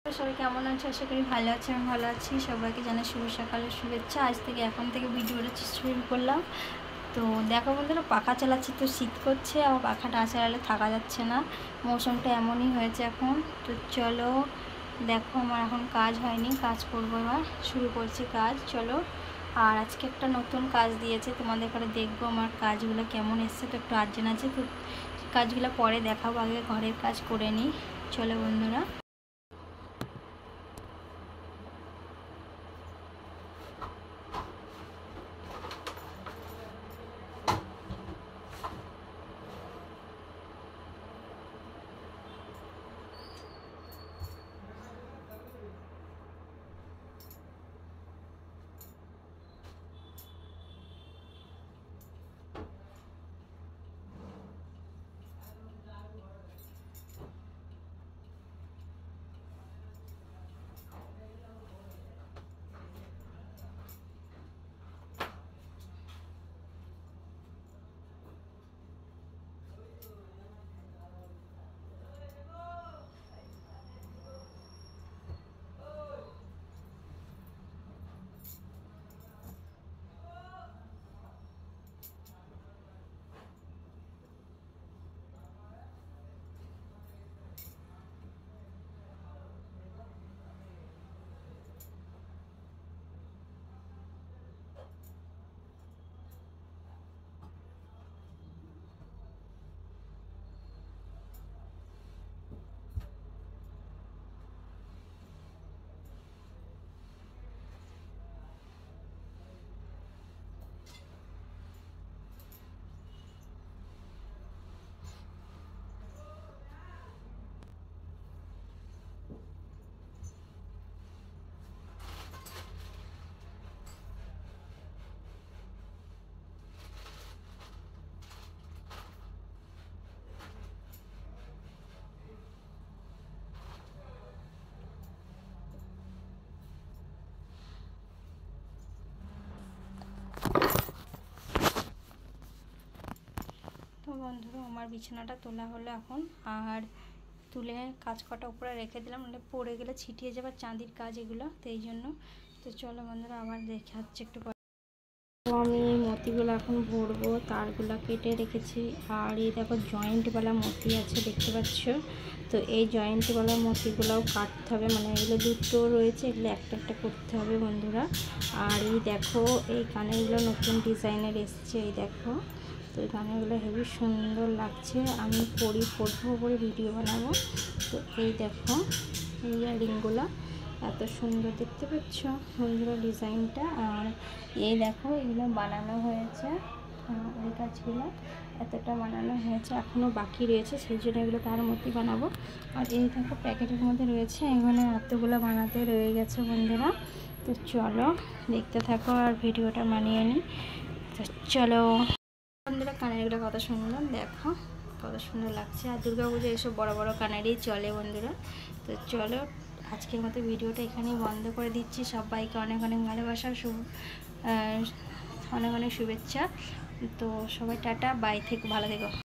সবাই কেমন আছে? আশা করি ভালো আছে। আমি ভালো আছি। সবাইকে জানাই শুভ সকালের শুভেচ্ছা। আজ থেকে এখন থেকে ভিডিওটা শুরু করলাম। তো দেখো বন্ধুরা, পাখা চালাচ্ছি তো শীত করছে, আর পাখাটা না চালালে থাকা যাচ্ছে না। মৌসুমটা এমনই হয়েছে এখন। তো চলো, দেখো আমার এখন কাজ হয়নি, কাজ করবো, এবার শুরু করছি কাজ। চলো, আর আজকে একটা নতুন কাজ দিয়েছে, তোমাদের করে দেখবো আমার কাজগুলো কেমন এসছে। তো একটু আর্জেন্ট আছে, তো কাজগুলো পরে দেখাবো, আগে ঘরের কাজ করে নিই। চলো বন্ধুরা। তো বন্ধুরা, আমার বিছানাটা তোলা হলো এখন, আর তুলে কাজ কটা উপরে রেখে দিলাম, মানে পড়ে গেলে ছিটিয়ে যাবে চাঁদির কাজ এগুলো, তো এই জন্য। তো চলো বন্ধুরা, আবার দেখাচ্ছি একটু পরে। তো আমি মতিগুলো এখন ভরবো, তারগুলো কেটে রেখেছি। আর এই দেখো জয়েন্টওয়ালা মতি আছে, দেখতে পাচ্ছ। তো এই জয়েন্টওয়ালা মতিগুলোও কাটতে হবে, মানে এগুলো দুটো রয়েছে, এগুলো একটা একটা করতে হবে বন্ধুরা। আর এই দেখো, এই কানেরগুলো নতুন ডিজাইনের এসছে, এই দেখো। তো এই কানেরগুলো হেবি সুন্দর লাগছে, আমি পরবো করে ভিডিও বানাবো। তো এই দেখো, এই ইয়াররিংগুলো এত সুন্দর, দেখতে পাচ্ছ বন্ধুরা ডিজাইনটা। আর এই দেখো, এগুলো বানানো হয়েছে, এই কাজগুলো এতটা বানানো হয়েছে, এখনও বাকি রয়েছে, সেই জন্য এগুলো তার মধ্যেই বানাবো। আর এই দেখো প্যাকেটের মধ্যে রয়েছে, এখানে এতগুলো বানাতে রয়ে গেছে বন্ধুরা। তো চলো দেখতে থাকো আর ভিডিওটা বানিয়ে নিই। তো চলো বন্ধুরা, কানেরগুলো কত সুন্দর, দেখো কত সুন্দর লাগছে। আর দুর্গা পুজো এসব বড় বড় কানেরই চলে বন্ধুরা। তো চলো, আজকের মতো ভিডিওটা এখানেই বন্ধ করে দিচ্ছি। সবাইকে অনেক অনেক ভালোবাসা, অনেক অনেক শুভেচ্ছা। তো সবাই টাটা, বাই, থেকে ভালো থেকো।